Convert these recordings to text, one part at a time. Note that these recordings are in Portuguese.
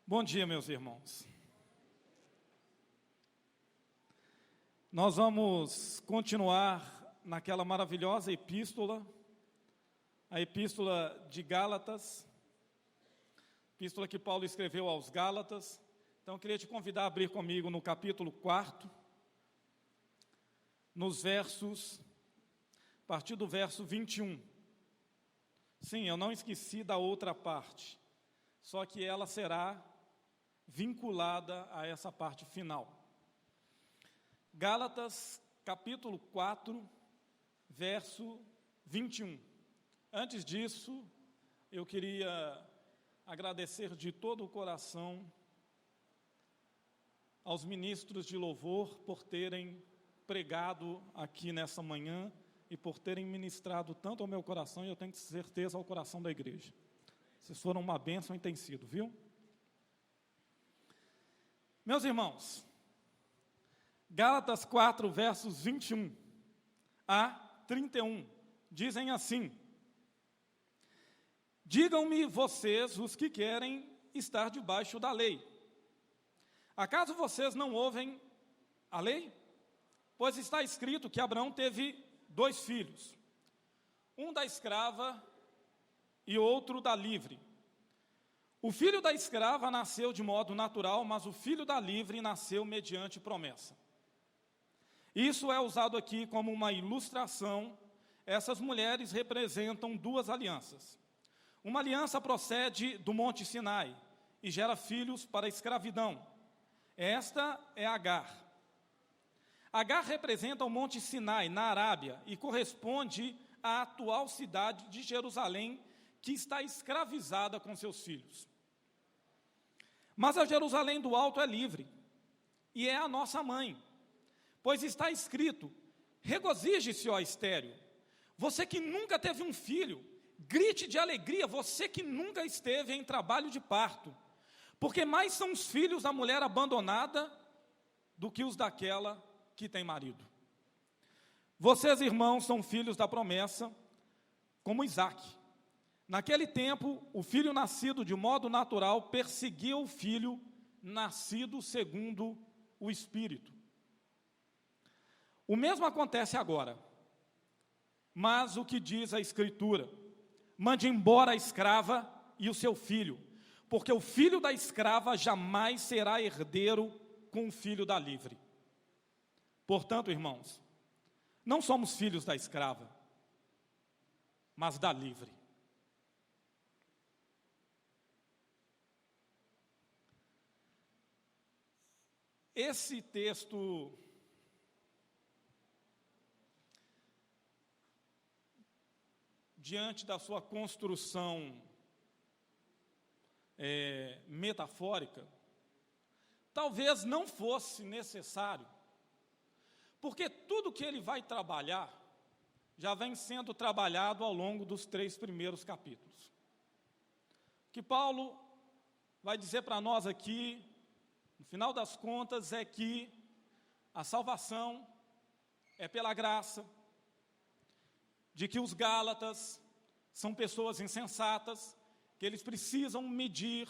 Bom dia, meus irmãos. Nós vamos continuar naquela maravilhosa epístola, a epístola de Gálatas, epístola que Paulo escreveu aos Gálatas. Então, eu queria te convidar a abrir comigo no capítulo 4, nos versos, a partir do verso 21. Sim, eu não esqueci da outra parte, só que ela será vinculada a essa parte final. Gálatas, capítulo 4, verso 21. Antes disso, eu queria agradecer de todo o coração aos ministros de louvor por terem pregado aqui nessa manhã e por terem ministrado tanto ao meu coração e eu tenho certeza ao coração da igreja. Vocês foram uma bênção e tem sido, viu? Meus irmãos, Gálatas 4, versos 21 a 31, dizem assim: digam-me vocês, os que querem estar debaixo da lei. Acaso vocês não ouvem a lei? Pois está escrito que Abraão teve 2 filhos, um da escrava e outro da livre. O filho da escrava nasceu de modo natural, mas o filho da livre nasceu mediante promessa. Isso é usado aqui como uma ilustração. Essas mulheres representam 2 alianças. Uma aliança procede do Monte Sinai e gera filhos para a escravidão. Esta é Agar. Agar representa o Monte Sinai, na Arábia, e corresponde à atual cidade de Jerusalém, que está escravizada com seus filhos. Mas a Jerusalém do alto é livre, e é a nossa mãe, pois está escrito: regozije-se, ó estéril, você que nunca teve um filho, grite de alegria, você que nunca esteve em trabalho de parto, porque mais são os filhos da mulher abandonada do que os daquela que tem marido. Vocês, irmãos, são filhos da promessa, como Isaque. Naquele tempo, o filho nascido de modo natural perseguia o filho nascido segundo o Espírito. O mesmo acontece agora. Mas o que diz a Escritura? Mande embora a escrava e o seu filho, porque o filho da escrava jamais será herdeiro com o filho da livre. Portanto, irmãos, não somos filhos da escrava, mas da livre. Esse texto diante da sua construção metafórica, talvez não fosse necessário, porque tudo que ele vai trabalhar já vem sendo trabalhado ao longo dos 3 primeiros capítulos. O que Paulo vai dizer para nós aqui, no final das contas, é que a salvação é pela graça, de que os Gálatas são pessoas insensatas, que eles precisam medir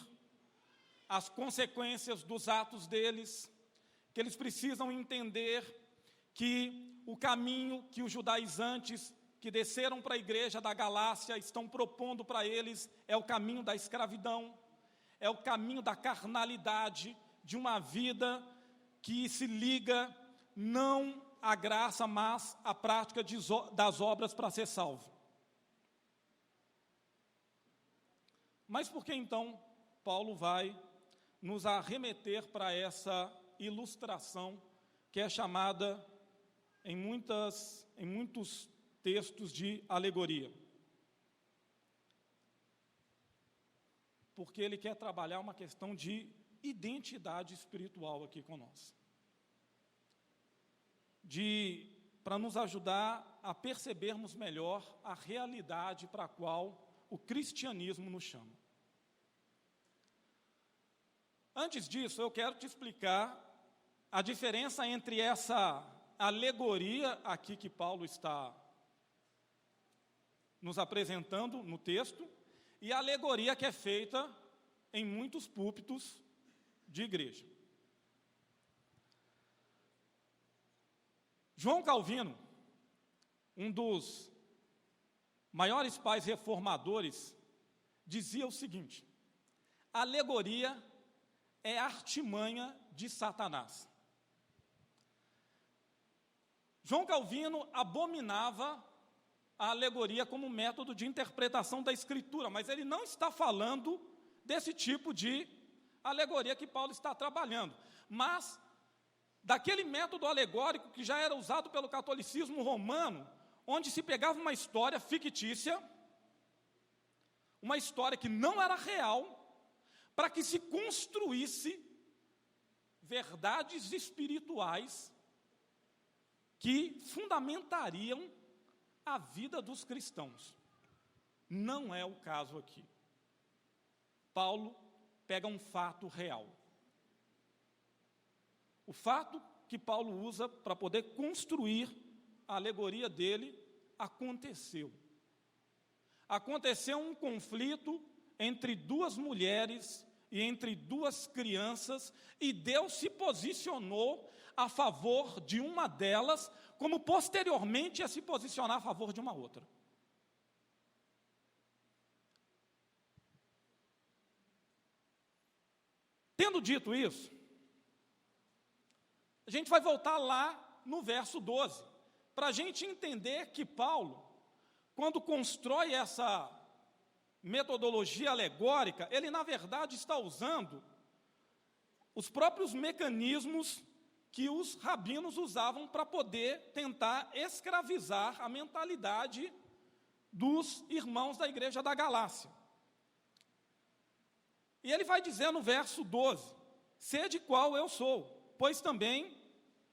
as consequências dos atos deles, que eles precisam entender que o caminho que os judaizantes que desceram para a igreja da Galácia estão propondo para eles é o caminho da escravidão, é o caminho da carnalidade, de uma vida que se liga não à graça, mas à prática das obras para ser salvo. Mas por que então Paulo vai nos arremeter para essa ilustração que é chamada em muitos textos de alegoria. Porque ele quer trabalhar uma questão de identidade espiritual aqui com nós. Para nos ajudar a percebermos melhor a realidade para a qual o cristianismo nos chama. Antes disso, eu quero te explicar a diferença entre essa alegoria aqui que Paulo está nos apresentando no texto e a alegoria que é feita em muitos púlpitos de igreja. João Calvino, um dos maiores pais reformadores, dizia o seguinte: a alegoria é artimanha de Satanás. João Calvino abominava a alegoria como método de interpretação da Escritura, mas ele não está falando desse tipo de alegoria que Paulo está trabalhando, mas daquele método alegórico que já era usado pelo catolicismo romano, onde se pegava uma história fictícia, uma história que não era real, para que se construísse verdades espirituais que fundamentariam a vida dos cristãos. Não é o caso aqui. Paulo pega um fato real. O fato que Paulo usa para poder construir a alegoria dele aconteceu. Aconteceu um conflito entre duas mulheres e entre duas crianças, e Deus se posicionou a favor de uma delas, como posteriormente ia se posicionar a favor de uma outra. Tendo dito isso, a gente vai voltar lá no verso 12, para a gente entender que Paulo, quando constrói essa metodologia alegórica, ele na verdade está usando os próprios mecanismos que os rabinos usavam para poder tentar escravizar a mentalidade dos irmãos da igreja da Galácia. E ele vai dizer no verso 12: sede qual eu sou, pois também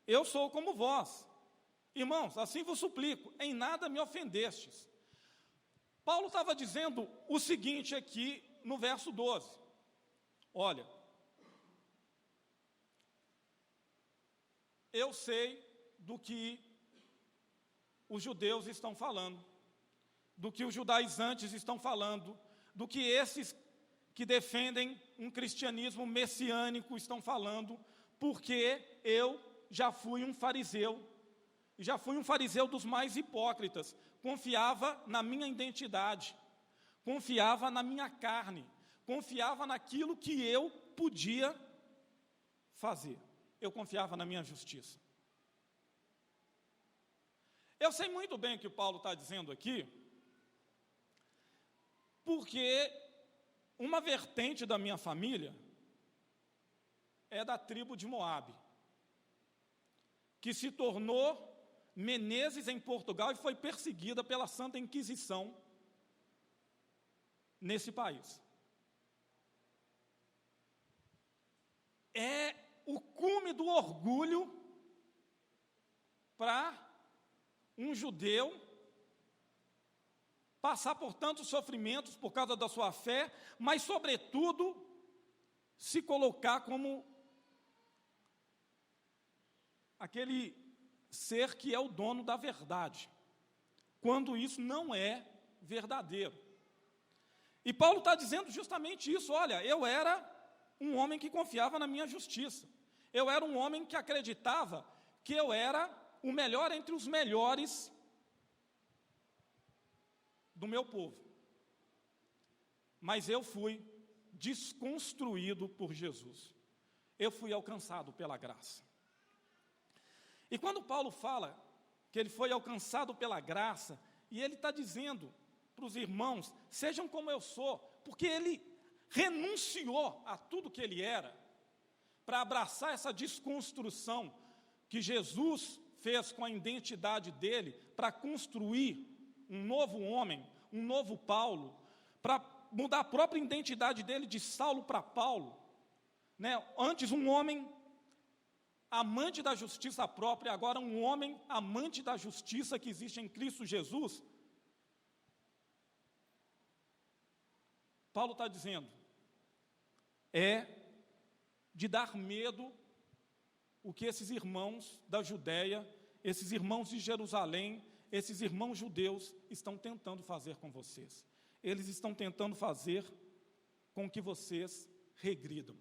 eu sou como vós. Irmãos, assim vos suplico, em nada me ofendestes. Paulo estava dizendo o seguinte aqui no verso 12. Olha, eu sei do que os judeus estão falando, do que os judaizantes estão falando, do que esses que defendem um cristianismo messiânico estão falando, porque eu já fui um fariseu dos mais hipócritas, confiava na minha identidade, confiava na minha carne, confiava naquilo que eu podia fazer, eu confiava na minha justiça. Eu sei muito bem o que o Paulo está dizendo aqui, porque uma vertente da minha família é da tribo de Moabe, que se tornou Menezes em Portugal e foi perseguida pela Santa Inquisição nesse país. É o cume do orgulho para um judeu passar por tantos sofrimentos por causa da sua fé, mas, sobretudo, se colocar como aquele ser que é o dono da verdade, quando isso não é verdadeiro. E Paulo está dizendo justamente isso: olha, eu era um homem que confiava na minha justiça, eu era um homem que acreditava que eu era o melhor entre os melhores do meu povo, mas eu fui desconstruído por Jesus, eu fui alcançado pela graça. E quando Paulo fala que ele foi alcançado pela graça, e ele está dizendo para os irmãos, sejam como eu sou, porque ele renunciou a tudo que ele era, para abraçar essa desconstrução que Jesus fez com a identidade dele para construir um novo homem, um novo Paulo, para mudar a própria identidade dele de Saulo para Paulo, né? Antes um homem amante da justiça própria, agora um homem amante da justiça que existe em Cristo Jesus. Paulo está dizendo, é de dar medo o que esses irmãos da Judéia, esses irmãos de Jerusalém, esses irmãos judeus estão tentando fazer com vocês. Eles estão tentando fazer com que vocês regridam.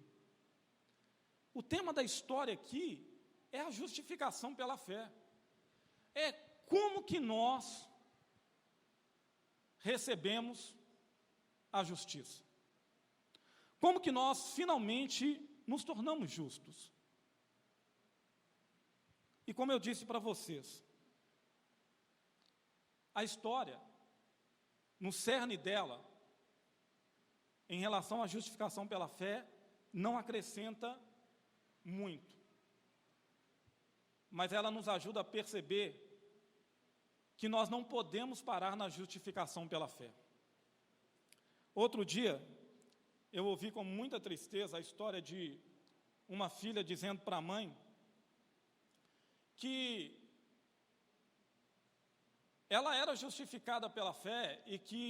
O tema da história aqui é a justificação pela fé. É como que nós recebemos a justiça. Como que nós finalmente nos tornamos justos. E como eu disse para vocês, a história, no cerne dela, em relação à justificação pela fé, não acrescenta muito. Mas ela nos ajuda a perceber que nós não podemos parar na justificação pela fé. Outro dia, eu ouvi com muita tristeza a história de uma filha dizendo para a mãe que ela era justificada pela fé e que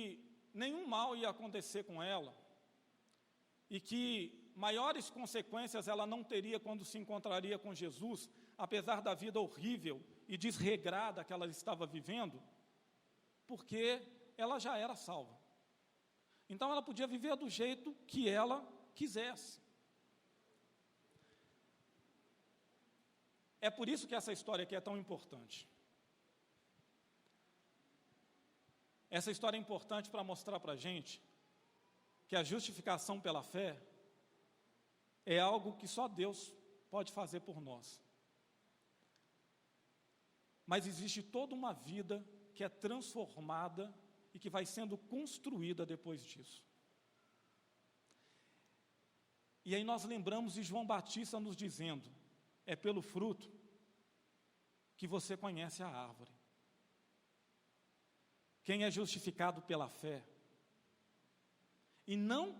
nenhum mal ia acontecer com ela e que maiores consequências ela não teria quando se encontraria com Jesus, apesar da vida horrível e desregrada que ela estava vivendo, porque ela já era salva. Então ela podia viver do jeito que ela quisesse. É por isso que essa história aqui é tão importante. Essa história é importante para mostrar para a gente que a justificação pela fé é algo que só Deus pode fazer por nós. Mas existe toda uma vida que é transformada e que vai sendo construída depois disso. E aí nós lembramos de João Batista nos dizendo, é pelo fruto que você conhece a árvore. Quem é justificado pela fé, e não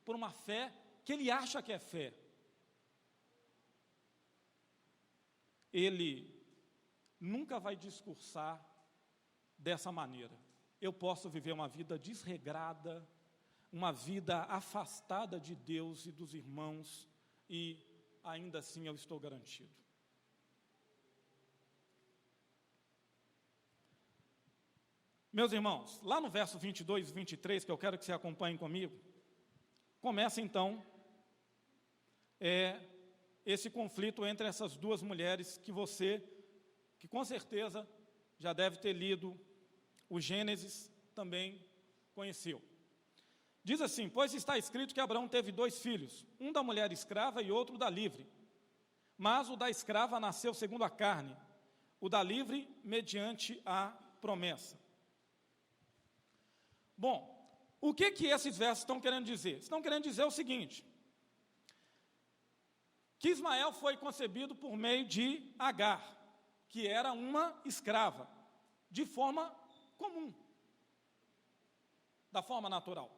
por uma fé que ele acha que é fé, ele nunca vai discursar dessa maneira. Eu posso viver uma vida desregrada, uma vida afastada de Deus e dos irmãos, e ainda assim eu estou garantido. Meus irmãos, lá no verso 22 e 23, que eu quero que você acompanhe comigo, começa então esse conflito entre essas duas mulheres que com certeza já deve ter lido o Gênesis, também conheceu. Diz assim, pois está escrito que Abraão teve 2 filhos, um da mulher escrava e outro da livre. Mas o da escrava nasceu segundo a carne, o da livre mediante a promessa. Bom, o que esses versos estão querendo dizer? Estão querendo dizer o seguinte, que Ismael foi concebido por meio de Agar, que era uma escrava, de forma comum, da forma natural.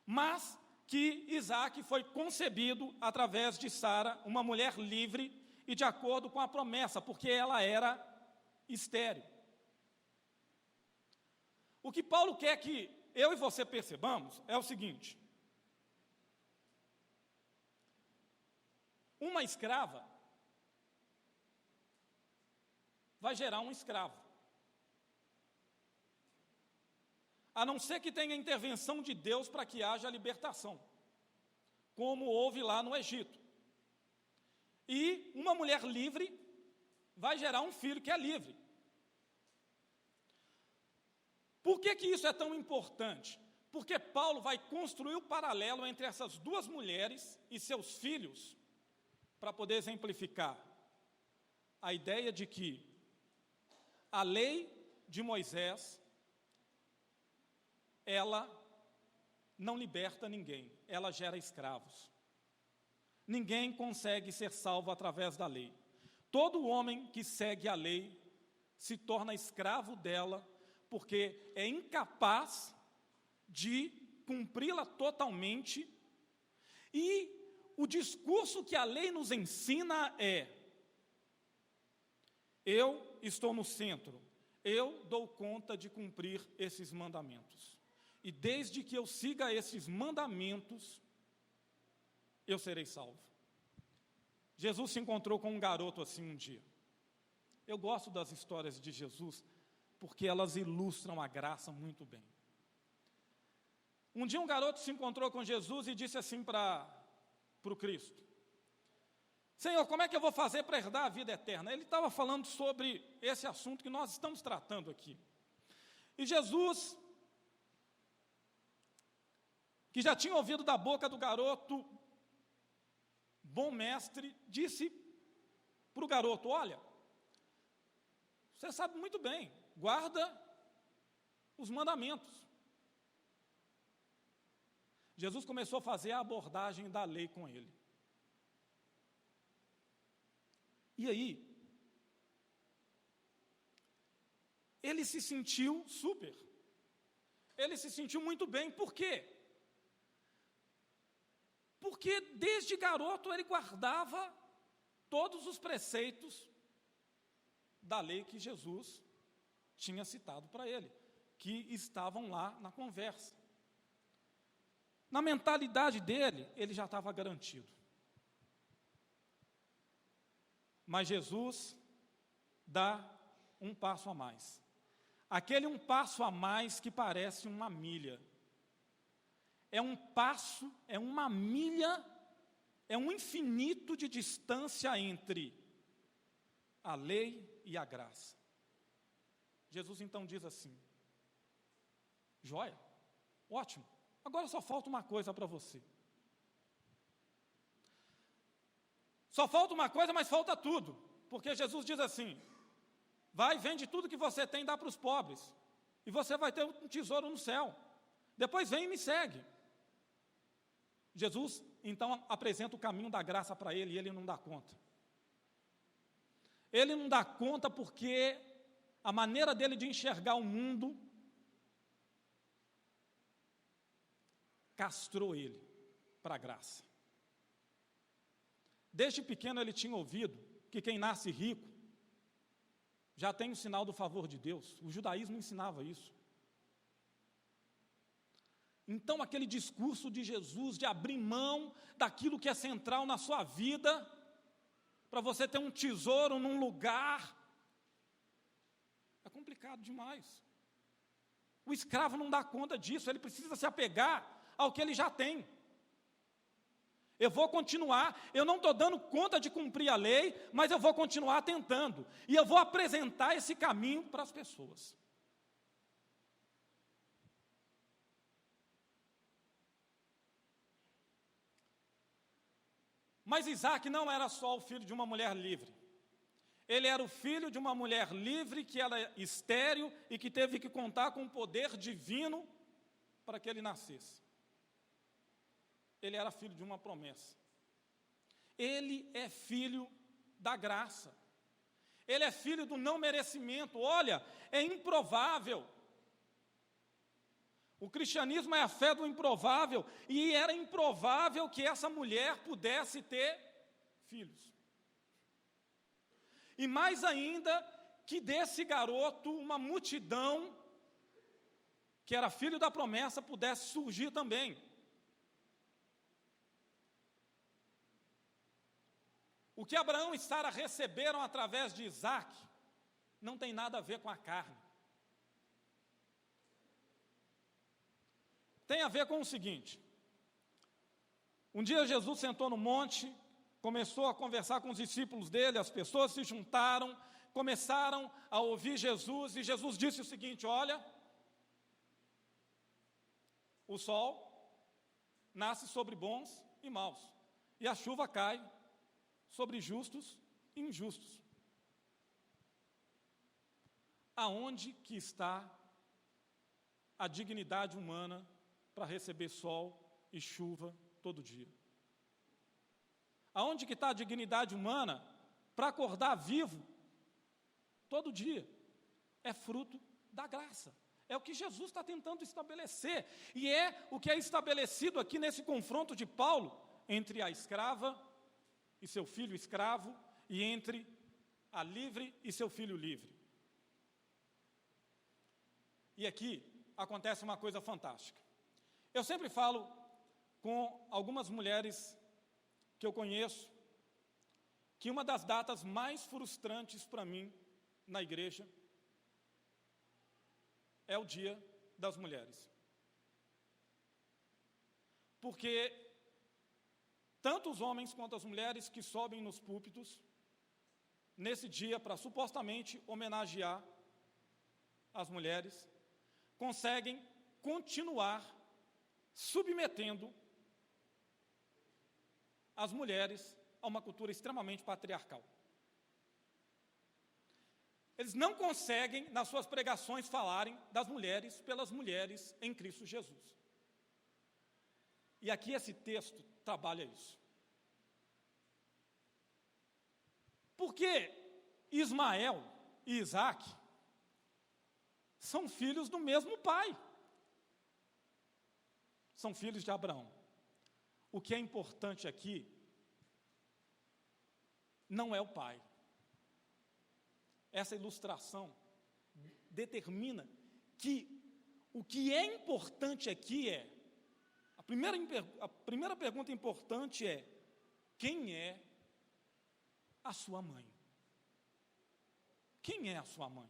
Mas que Isaac foi concebido através de Sara, uma mulher livre e de acordo com a promessa, porque ela era estéril. O que Paulo quer que eu e você percebamos é o seguinte: uma escrava vai gerar um escravo. A não ser que tenha intervenção de Deus para que haja libertação, como houve lá no Egito. E uma mulher livre vai gerar um filho que é livre. Por que isso é tão importante? Porque Paulo vai construir o paralelo entre essas duas mulheres e seus filhos, para poder exemplificar a ideia de que a lei de Moisés, ela não liberta ninguém, ela gera escravos. Ninguém consegue ser salvo através da lei. todo homem que segue a lei se torna escravo dela, porque é incapaz de cumpri-la totalmente. E o discurso que a lei nos ensina é: eu estou no centro, eu dou conta de cumprir esses mandamentos. E desde que eu siga esses mandamentos, eu serei salvo. Jesus se encontrou com um garoto assim um dia. Eu gosto das histórias de Jesus, porque elas ilustram a graça muito bem. Um dia um garoto se encontrou com Jesus e disse assim para o Cristo: Senhor, como é que eu vou fazer para herdar a vida eterna? Ele estava falando sobre esse assunto que nós estamos tratando aqui. E Jesus, que já tinha ouvido da boca do garoto, bom mestre, disse para o garoto: olha, você sabe muito bem, guarda os mandamentos. Jesus começou a fazer a abordagem da lei com ele. E aí, ele se sentiu super. Ele se sentiu muito bem. Por quê? Porque desde garoto ele guardava todos os preceitos da lei que Jesus tinha citado para ele, que estavam lá na conversa. Na mentalidade dele, ele já estava garantido. Mas Jesus dá um passo a mais. Aquele um passo a mais que parece uma milha. É um passo, é uma milha, é um infinito de distância entre a lei e a graça. Jesus então diz assim: joia, ótimo, agora só falta uma coisa para você. Só falta uma coisa, mas falta tudo. Porque Jesus diz assim: vai, vende tudo que você tem e dá para os pobres, e você vai ter um tesouro no céu. Depois vem e me segue. Jesus então apresenta o caminho da graça para ele, e ele não dá conta. Ele não dá conta porque a maneira dele de enxergar o mundo castrou ele para a graça. Desde pequeno ele tinha ouvido que quem nasce rico já tem o sinal do favor de Deus. O judaísmo ensinava isso. Então aquele discurso de Jesus de abrir mão daquilo que é central na sua vida, para você ter um tesouro num lugar, é complicado demais. O escravo não dá conta disso, ele precisa se apegar ao que ele já tem. Eu vou continuar, eu não estou dando conta de cumprir a lei, mas eu vou continuar tentando. E eu vou apresentar esse caminho para as pessoas. Mas Isaac não era só o filho de uma mulher livre. Ele era o filho de uma mulher livre que era estéril e que teve que contar com o poder divino para que ele nascesse. Ele era filho de uma promessa. Ele é filho da graça. Ele é filho do não merecimento. Olha, é improvável. O cristianismo é a fé do improvável, e era improvável que essa mulher pudesse ter filhos. E mais ainda, que desse garoto uma multidão, que era filho da promessa, pudesse surgir também. O que Abraão e Sara receberam através de Isaac não tem nada a ver com a carne. Tem a ver com o seguinte: um dia Jesus sentou no monte, começou a conversar com os discípulos dele, as pessoas se juntaram, começaram a ouvir Jesus, e Jesus disse o seguinte: olha, o sol nasce sobre bons e maus, e a chuva cai sobre justos e injustos. Aonde que está a dignidade humana para receber sol e chuva todo dia? Aonde que está a dignidade humana para acordar vivo todo dia. É fruto da graça. É o que Jesus está tentando estabelecer. E é o que é estabelecido aqui nesse confronto de Paulo entre a escrava e seu filho escravo, e entre a livre e seu filho livre. E aqui acontece uma coisa fantástica. Eu sempre falo com algumas mulheres que eu conheço, que uma das datas mais frustrantes para mim na igreja é o Dia das Mulheres. Porque tanto os homens quanto as mulheres que sobem nos púlpitos, nesse dia, para supostamente homenagear as mulheres, conseguem continuar submetendo as mulheres a uma cultura extremamente patriarcal. Eles não conseguem, nas suas pregações, falarem das mulheres pelas mulheres em Cristo Jesus. E aqui esse texto trabalha isso. Porque Ismael e Isaac são filhos do mesmo pai. São filhos de Abraão. O que é importante aqui não é o pai. Essa ilustração determina que o que é importante aqui é, a primeira pergunta importante é, quem é a sua mãe? Quem é a sua mãe?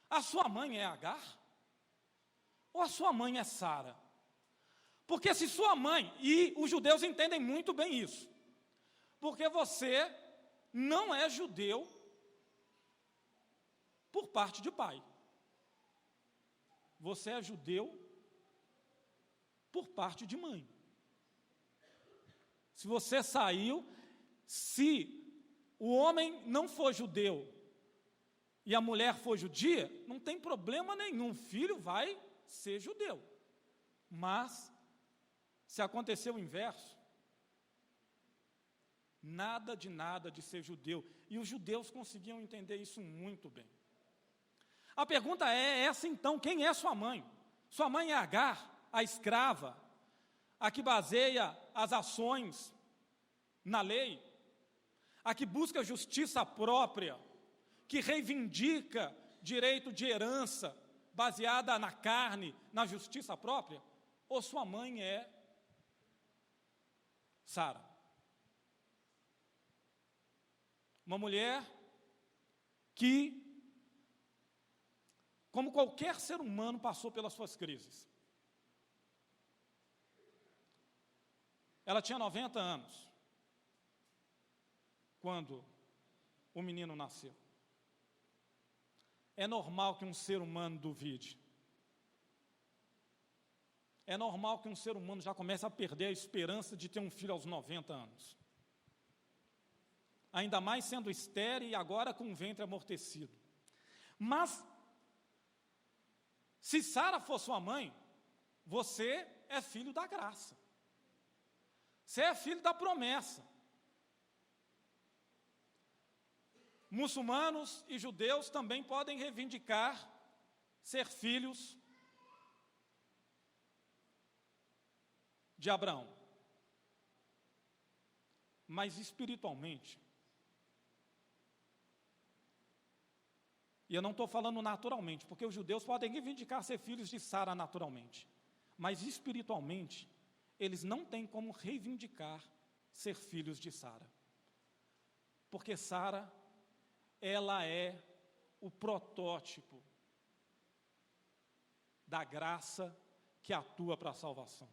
A sua mãe é Agar? Ou a sua mãe é Sara? Porque se sua mãe, e os judeus entendem muito bem isso, porque você não é judeu por parte de pai. Você é judeu por parte de mãe. Se você saiu, se o homem não for judeu e a mulher for judia, não tem problema nenhum, o filho vai ser judeu. Mas, se acontecer o inverso, nada de ser judeu. E os judeus conseguiam entender isso muito bem. A pergunta é essa então, quem é sua mãe? Sua mãe é Agar, a escrava, a que baseia as ações na lei, a que busca justiça própria, que reivindica direito de herança baseada na carne, na justiça própria? Ou sua mãe é Sara? Uma mulher que, como qualquer ser humano, passou pelas suas crises. Ela tinha 90 anos quando o menino nasceu. É normal que um ser humano duvide. É normal que um ser humano já comece a perder a esperança de ter um filho aos 90 anos. Ainda mais sendo estéril e agora com o ventre amortecido. Mas, se Sara for sua mãe, você é filho da graça. Você é filho da promessa. Muçulmanos e judeus também podem reivindicar ser filhos de Abraão. Mas espiritualmente, e eu não estou falando naturalmente, porque os judeus podem reivindicar ser filhos de Sara naturalmente, mas espiritualmente, eles não têm como reivindicar ser filhos de Sara. Porque Sara, ela é o protótipo da graça que atua para a salvação.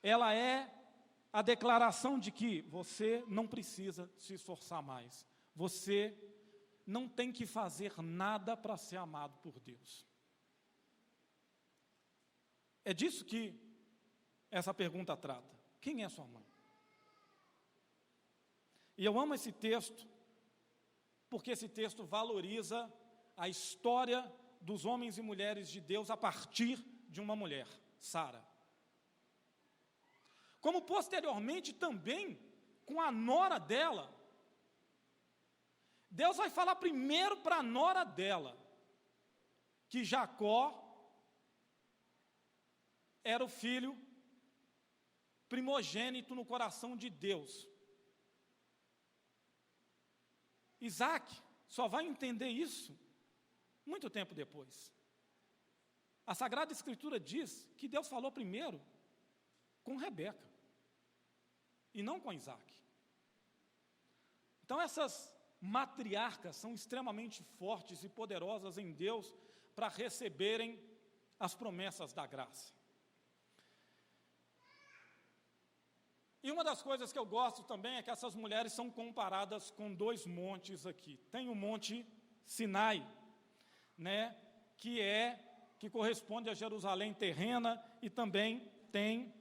Ela é a declaração de que você não precisa se esforçar mais. Você não tem que fazer nada para ser amado por Deus. É disso que essa pergunta trata. Quem é sua mãe? E eu amo esse texto, porque esse texto valoriza a história dos homens e mulheres de Deus a partir de uma mulher, Sara. Como posteriormente também com a nora dela, Deus vai falar primeiro para a nora dela que Jacó era o filho primogênito no coração de Deus. Isaac só vai entender isso muito tempo depois. A Sagrada Escritura diz que Deus falou primeiro com Rebeca e não com Isaac. Então essas matriarcas são extremamente fortes e poderosas em Deus para receberem as promessas da graça. E uma das coisas que eu gosto também é que essas mulheres são comparadas com dois montes aqui. Tem o Monte Sinai, né, que corresponde a Jerusalém terrena, e também tem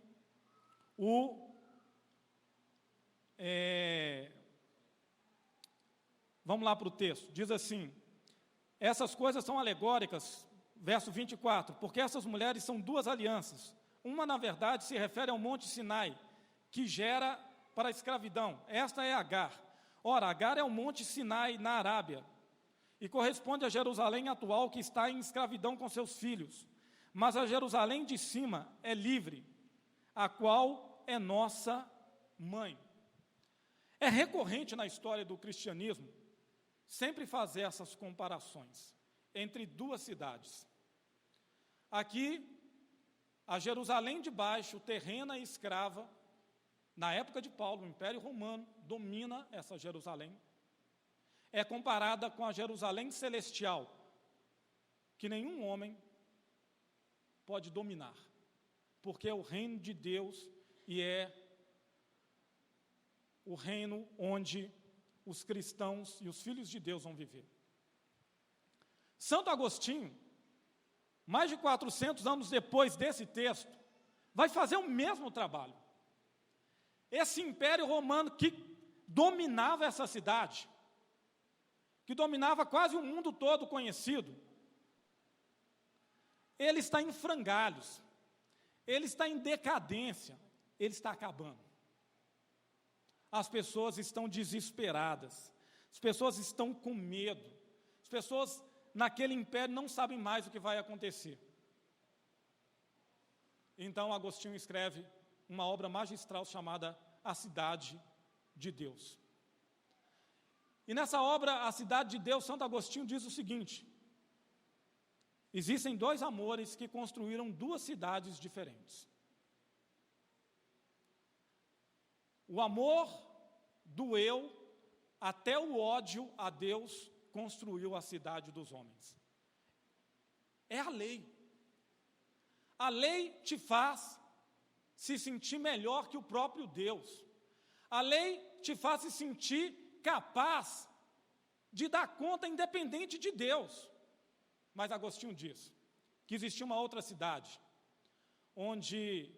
vamos lá para o texto, diz assim: essas coisas são alegóricas, verso 24, porque essas mulheres são duas alianças. Uma, na verdade, se refere ao Monte Sinai, que gera para a escravidão. Esta é Agar. Ora, Agar é o Monte Sinai na Arábia, e corresponde a Jerusalém atual, que está em escravidão com seus filhos. Mas a Jerusalém de cima é livre, a qual é nossa mãe. É recorrente na história do cristianismo sempre fazer essas comparações entre duas cidades. Aqui, a Jerusalém de baixo, terrena e escrava, na época de Paulo, o Império Romano domina essa Jerusalém. É comparada com a Jerusalém celestial, que nenhum homem pode dominar, porque é o reino de Deus e é o reino onde os cristãos e os filhos de Deus vão viver. Santo Agostinho, mais de 400 anos depois desse texto, vai fazer o mesmo trabalho. Esse Império Romano que dominava essa cidade, que dominava quase o mundo todo conhecido, ele está em frangalhos, ele está em decadência, ele está acabando. As pessoas estão desesperadas, as pessoas estão com medo, as pessoas naquele império não sabem mais o que vai acontecer. Então Agostinho escreve uma obra magistral chamada A Cidade de Deus. E nessa obra, A Cidade de Deus, Santo Agostinho diz o seguinte: existem dois amores que construíram duas cidades diferentes. O amor do eu, até o ódio a Deus, construiu a cidade dos homens. É a lei. A lei te faz se sentir melhor que o próprio Deus. A lei te faz se sentir capaz de dar conta independente de Deus. Mas Agostinho diz que existia uma outra cidade, onde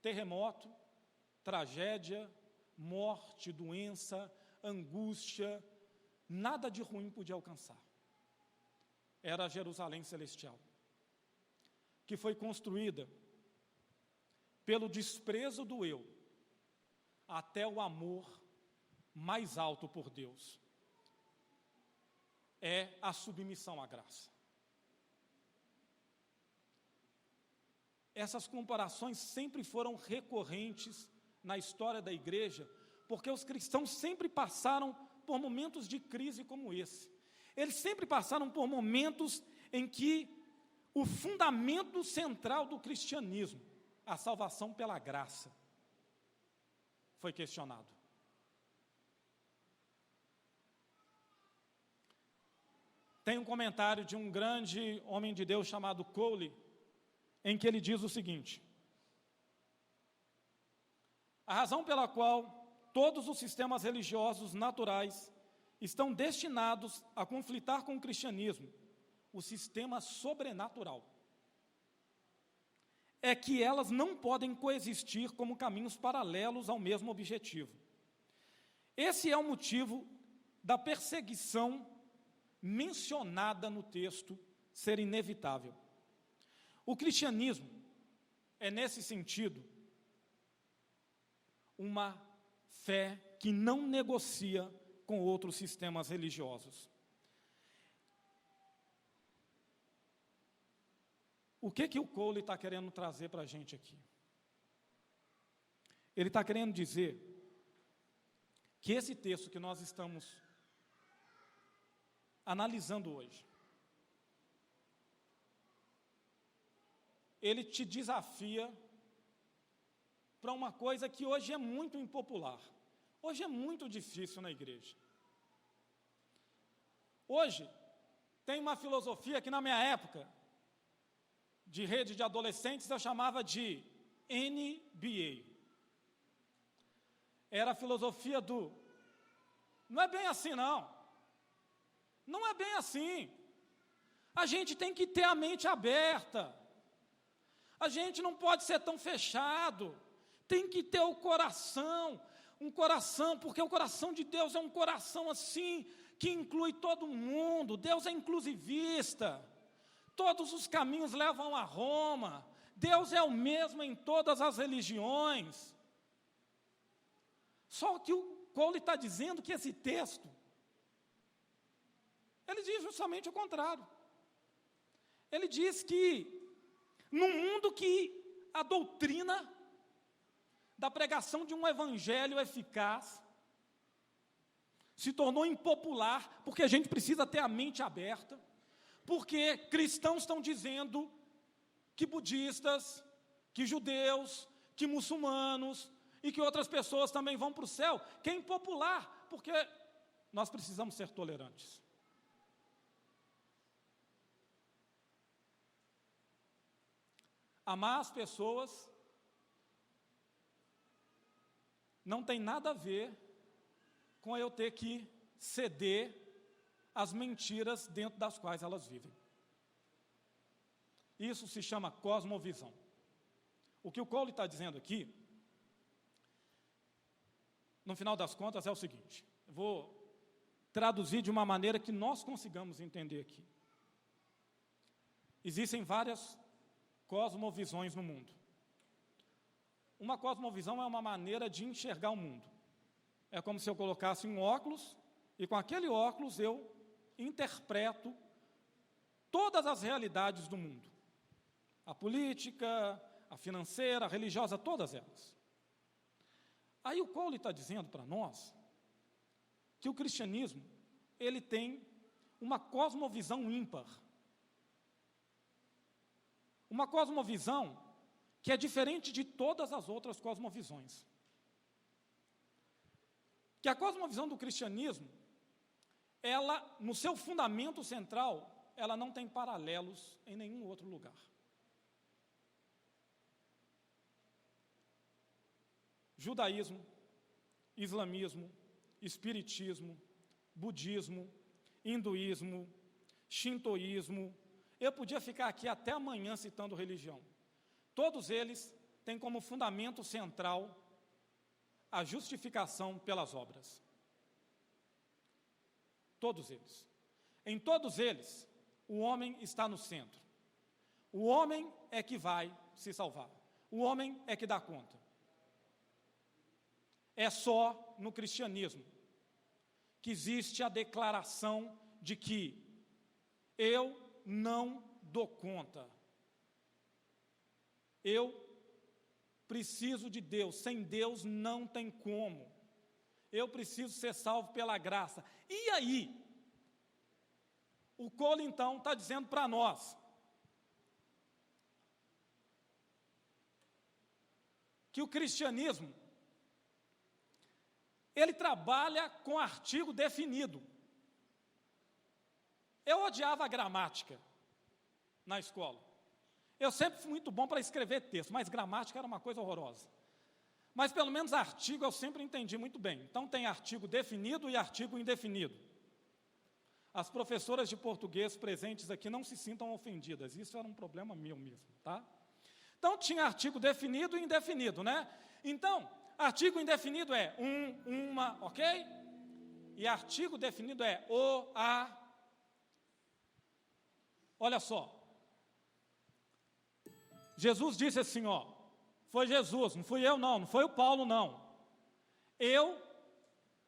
terremoto, tragédia, morte, doença, angústia, nada de ruim podia alcançar. Era a Jerusalém celestial, que foi construída pelo desprezo do eu, até o amor mais alto por Deus. É a submissão à graça. Essas comparações sempre foram recorrentes na história da igreja, porque os cristãos sempre passaram por momentos de crise como esse. Eles sempre passaram por momentos em que o fundamento central do cristianismo, a salvação pela graça, foi questionado. Tem um comentário de um grande homem de Deus chamado Cowley, em que ele diz o seguinte: a razão pela qual todos os sistemas religiosos naturais estão destinados a conflitar com o cristianismo, o sistema sobrenatural, é que elas não podem coexistir como caminhos paralelos ao mesmo objetivo. Esse é o motivo da perseguição mencionada no texto ser inevitável. O cristianismo é, nesse sentido, uma fé que não negocia com outros sistemas religiosos. O que o Cole está querendo trazer para a gente aqui? Ele está querendo dizer que esse texto que nós estamos analisando hoje, ele te desafia para uma coisa que hoje é muito impopular. Hoje é muito difícil na igreja. Hoje, tem uma filosofia que na minha época, de rede de adolescentes, eu chamava de NBA. Era a filosofia do, não é bem assim não. Não é bem assim. A gente tem que ter a mente aberta. A gente não pode ser tão fechado. Tem que ter o coração, um coração, porque o coração de Deus é um coração assim, que inclui todo mundo. Deus é inclusivista. Todos os caminhos levam a Roma. Deus é o mesmo em todas as religiões. Só que o Cole está dizendo que esse texto, ele diz justamente o contrário. Ele diz que, num mundo que a doutrina da pregação de um evangelho eficaz se tornou impopular, porque a gente precisa ter a mente aberta, porque cristãos estão dizendo que budistas, que judeus, que muçulmanos e que outras pessoas também vão para o céu, que é impopular, porque nós precisamos ser tolerantes. Amar as pessoas não tem nada a ver com eu ter que ceder às mentiras dentro das quais elas vivem. Isso se chama cosmovisão. O que o Cole está dizendo aqui, no final das contas, é o seguinte: eu vou traduzir de uma maneira que nós consigamos entender aqui. Existem várias cosmovisões no mundo. Uma cosmovisão é uma maneira de enxergar o mundo. É como se eu colocasse um óculos e com aquele óculos eu interpreto todas as realidades do mundo. A política, a financeira, a religiosa, todas elas. Aí o Cole está dizendo para nós que o cristianismo, ele tem uma cosmovisão ímpar. Uma cosmovisão que é diferente de todas as outras cosmovisões. Que a cosmovisão do cristianismo, ela, no seu fundamento central, ela não tem paralelos em nenhum outro lugar. Judaísmo, islamismo, espiritismo, budismo, hinduísmo, shintoísmo. Eu podia ficar aqui até amanhã citando religião. Todos eles têm como fundamento central a justificação pelas obras. Todos eles. Em todos eles, o homem está no centro. O homem é que vai se salvar. O homem é que dá conta. É só no cristianismo que existe a declaração de que eu não dou conta. Eu preciso de Deus, sem Deus não tem como. Eu preciso ser salvo pela graça. E aí? O Cole, então, está dizendo para nós que o cristianismo, ele trabalha com artigo definido. Eu odiava a gramática na escola. Eu sempre fui muito bom para escrever texto, mas gramática era uma coisa horrorosa. Mas pelo menos artigo eu sempre entendi muito bem. Então tem artigo definido e artigo indefinido. As professoras de português presentes aqui não se sintam ofendidas, isso era um problema meu mesmo, tá? Então tinha artigo definido e indefinido, né? Então, artigo indefinido é uma, ok? E artigo definido é o, a. Olha só. Jesus disse assim, ó, foi Jesus, não fui eu não foi o Paulo não. Eu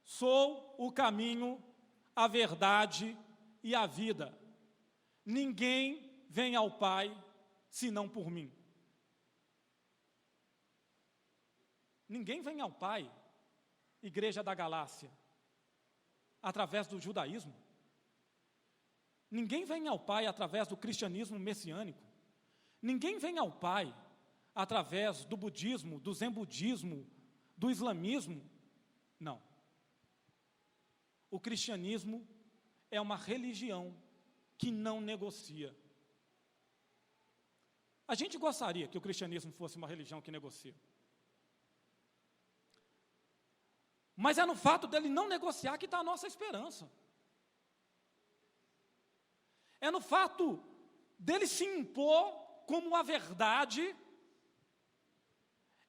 Sou o caminho, a verdade e a vida. Ninguém vem ao Pai senão por mim. Ninguém vem ao Pai, Igreja da Galácia, através do judaísmo. Ninguém vem ao Pai através do cristianismo messiânico. Ninguém vem ao Pai através do budismo, do zen budismo, do islamismo. Não. O cristianismo é uma religião que não negocia. A gente gostaria que o cristianismo fosse uma religião que negocia. Mas é no fato dele não negociar que está a nossa esperança. É no fato dele se impor como a verdade,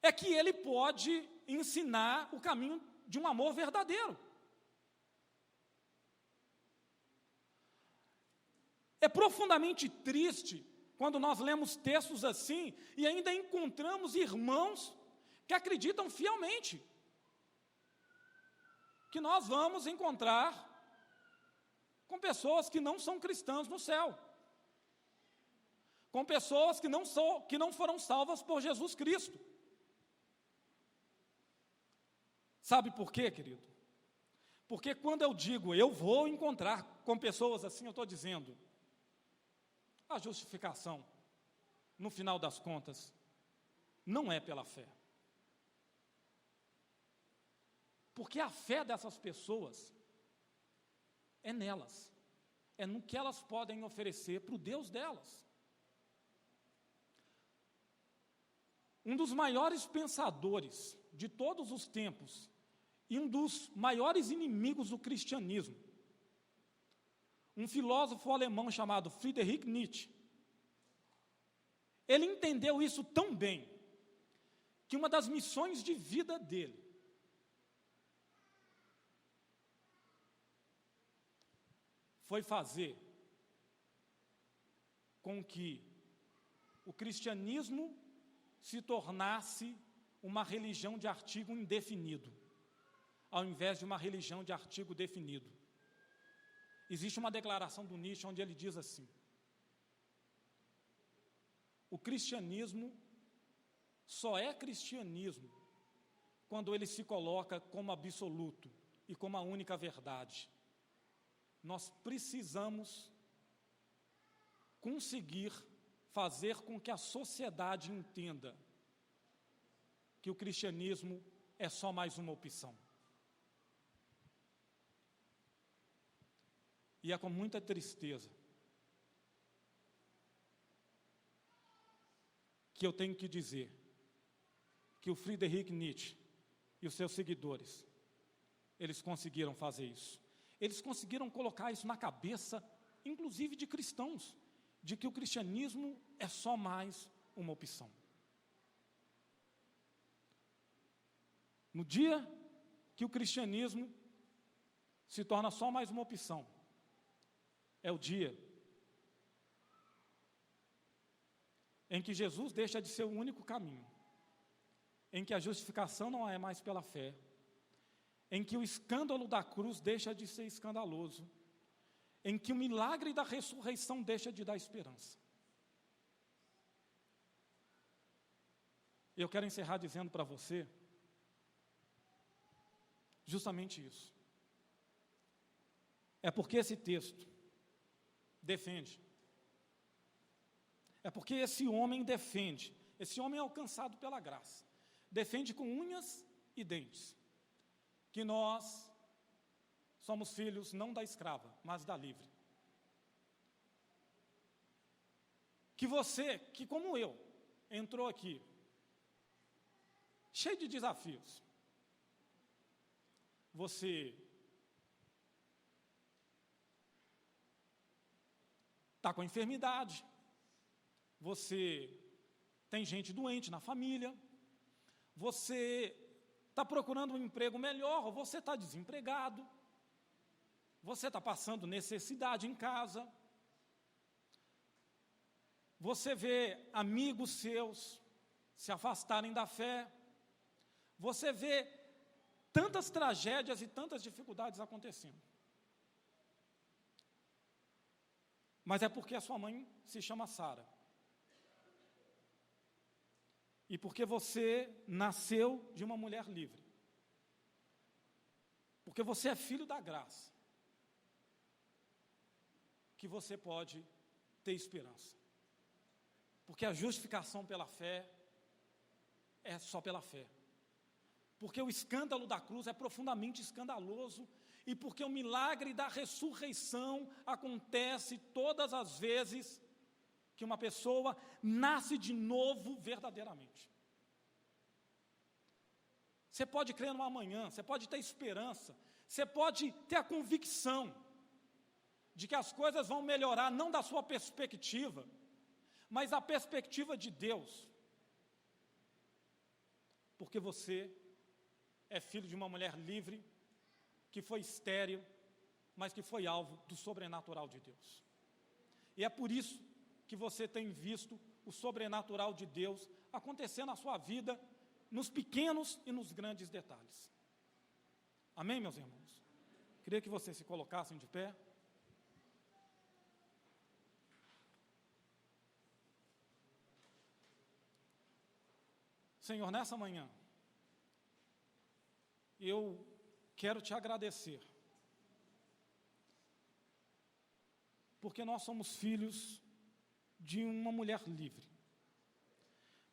é que ele pode ensinar o caminho de um amor verdadeiro. É profundamente triste quando nós lemos textos assim e ainda encontramos irmãos que acreditam fielmente que nós vamos encontrar com pessoas que não são cristãs no céu, com pessoas que não foram salvas por Jesus Cristo. Sabe por quê, querido? Porque quando eu digo eu vou encontrar com pessoas assim, eu estou dizendo a justificação, no final das contas, não é pela fé. Porque a fé dessas pessoas é nelas, é no que elas podem oferecer para o Deus delas. Um dos maiores pensadores de todos os tempos e um dos maiores inimigos do cristianismo, um filósofo alemão chamado Friedrich Nietzsche, ele entendeu isso tão bem, que uma das missões de vida dele foi fazer com que o cristianismo se tornasse uma religião de artigo indefinido, ao invés de uma religião de artigo definido. Existe uma declaração do Nietzsche onde ele diz assim: o cristianismo só é cristianismo quando ele se coloca como absoluto e como a única verdade. Nós precisamos conseguir fazer com que a sociedade entenda que o cristianismo é só mais uma opção. E é com muita tristeza que eu tenho que dizer que o Friedrich Nietzsche e os seus seguidores, eles conseguiram fazer isso. Eles conseguiram colocar isso na cabeça, inclusive de cristãos, de que o cristianismo é só mais uma opção. No dia que o cristianismo se torna só mais uma opção, é o dia em que Jesus deixa de ser o único caminho, em que a justificação não é mais pela fé, em que o escândalo da cruz deixa de ser escandaloso, em que o milagre da ressurreição deixa de dar esperança. Eu quero encerrar dizendo para você justamente isso. É porque esse texto defende. É porque esse homem defende. Esse homem é alcançado pela graça. Defende com unhas e dentes que nós somos filhos não da escrava, mas da livre. Que você, que como eu, entrou aqui cheio de desafios. Você está com enfermidade, você tem gente doente na família, você está procurando um emprego melhor, ou você está desempregado, você está passando necessidade em casa, você vê amigos seus se afastarem da fé, você vê tantas tragédias e tantas dificuldades acontecendo. Mas é porque a sua mãe se chama Sara. E porque você nasceu de uma mulher livre. Porque você é filho da graça. Que você pode ter esperança. Porque a justificação pela fé é só pela fé. Porque o escândalo da cruz é profundamente escandaloso. E porque o milagre da ressurreição acontece todas as vezes que uma pessoa nasce de novo verdadeiramente. Você pode crer no amanhã, você pode ter esperança, você pode ter a convicção de que as coisas vão melhorar, não da sua perspectiva, mas da perspectiva de Deus. Porque você é filho de uma mulher livre, que foi estéril, mas que foi alvo do sobrenatural de Deus. E é por isso que você tem visto o sobrenatural de Deus acontecer na sua vida, nos pequenos e nos grandes detalhes. Amém, meus irmãos? Queria que vocês se colocassem de pé. Senhor, nessa manhã, eu quero te agradecer, porque nós somos filhos de uma mulher livre,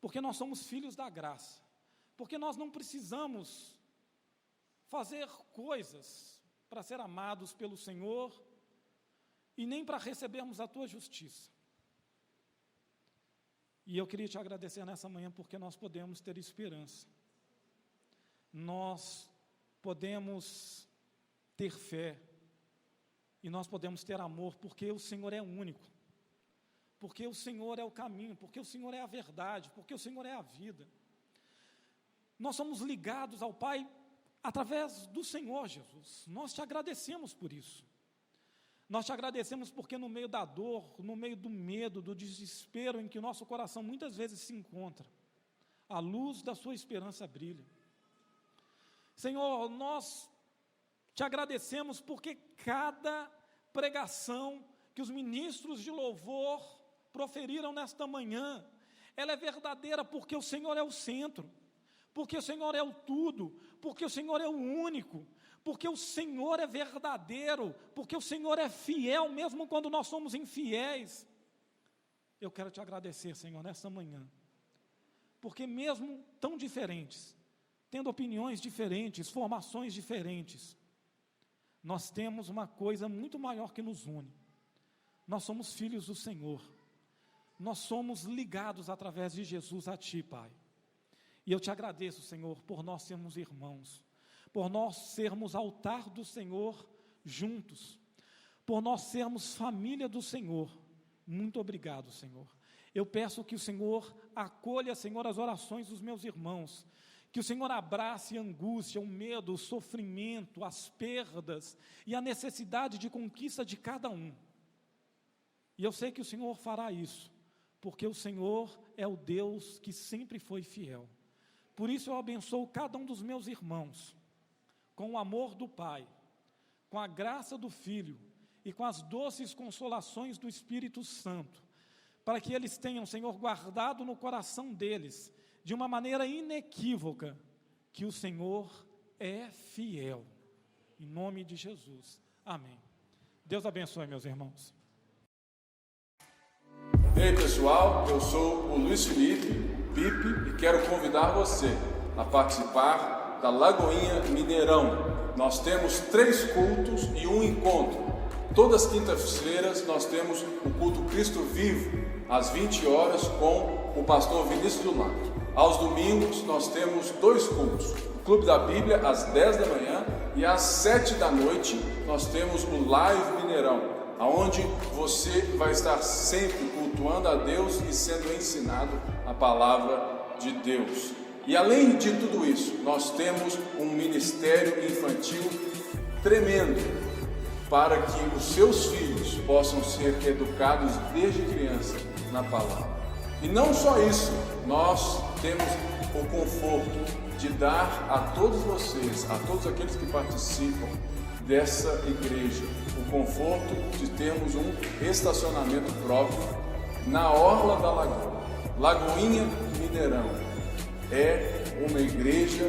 porque nós somos filhos da graça, porque nós não precisamos fazer coisas para ser amados pelo Senhor e nem para recebermos a tua justiça. E eu queria te agradecer nessa manhã porque nós podemos ter esperança, nós podemos ter fé e nós podemos ter amor, porque o Senhor é único, porque o Senhor é o caminho, porque o Senhor é a verdade, porque o Senhor é a vida. Nós somos ligados ao Pai através do Senhor Jesus. Nós te agradecemos por isso. Nós te agradecemos porque no meio da dor, no meio do medo, do desespero em que o nosso coração muitas vezes se encontra, a luz da sua esperança brilha. Senhor, nós te agradecemos porque cada pregação que os ministros de louvor proferiram nesta manhã, ela é verdadeira porque o Senhor é o centro, porque o Senhor é o tudo, porque o Senhor é o único, porque o Senhor é verdadeiro, porque o Senhor é fiel, mesmo quando nós somos infiéis. Eu quero te agradecer, Senhor, nessa manhã, porque mesmo tão diferentes, tendo opiniões diferentes, formações diferentes, nós temos uma coisa muito maior que nos une. Nós somos filhos do Senhor, nós somos ligados através de Jesus a Ti, Pai. E eu te agradeço, Senhor, por nós sermos irmãos, por nós sermos altar do Senhor juntos, por nós sermos família do Senhor. Muito obrigado, Senhor. Eu peço que o Senhor acolha, Senhor, as orações dos meus irmãos, que o Senhor abrace a angústia, o medo, o sofrimento, as perdas e a necessidade de conquista de cada um. E eu sei que o Senhor fará isso, porque o Senhor é o Deus que sempre foi fiel. Por isso eu abençoo cada um dos meus irmãos, com o amor do Pai, com a graça do Filho e com as doces consolações do Espírito Santo, para que eles tenham, Senhor, guardado no coração deles, de uma maneira inequívoca, que o Senhor é fiel. Em nome de Jesus. Amém. Deus abençoe, meus irmãos. E aí, pessoal, eu sou o Luiz Felipe Pipe e quero convidar você a participar da Lagoinha Mineirão. Nós temos 3 cultos e um encontro. Todas as quintas-feiras nós temos o culto Cristo Vivo, às 20 horas, com o pastor Vinícius do Lago. Aos domingos nós temos 2 cultos, o Clube da Bíblia às 10 da manhã e às 7 da noite nós temos o Live Mineirão, onde você vai estar sempre cultuando a Deus e sendo ensinado a palavra de Deus. E além de tudo isso, nós temos um ministério infantil tremendo, para que os seus filhos possam ser educados desde criança na palavra. E não só isso, nós temos o conforto de dar a todos vocês, a todos aqueles que participam dessa igreja, o conforto de termos um estacionamento próprio na orla da lagoa. Lagoinha Mineirão é uma igreja,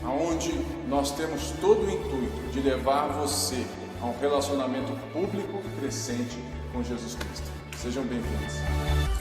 onde nós temos todo o intuito de levar você a um relacionamento público crescente com Jesus Cristo. Sejam bem-vindos.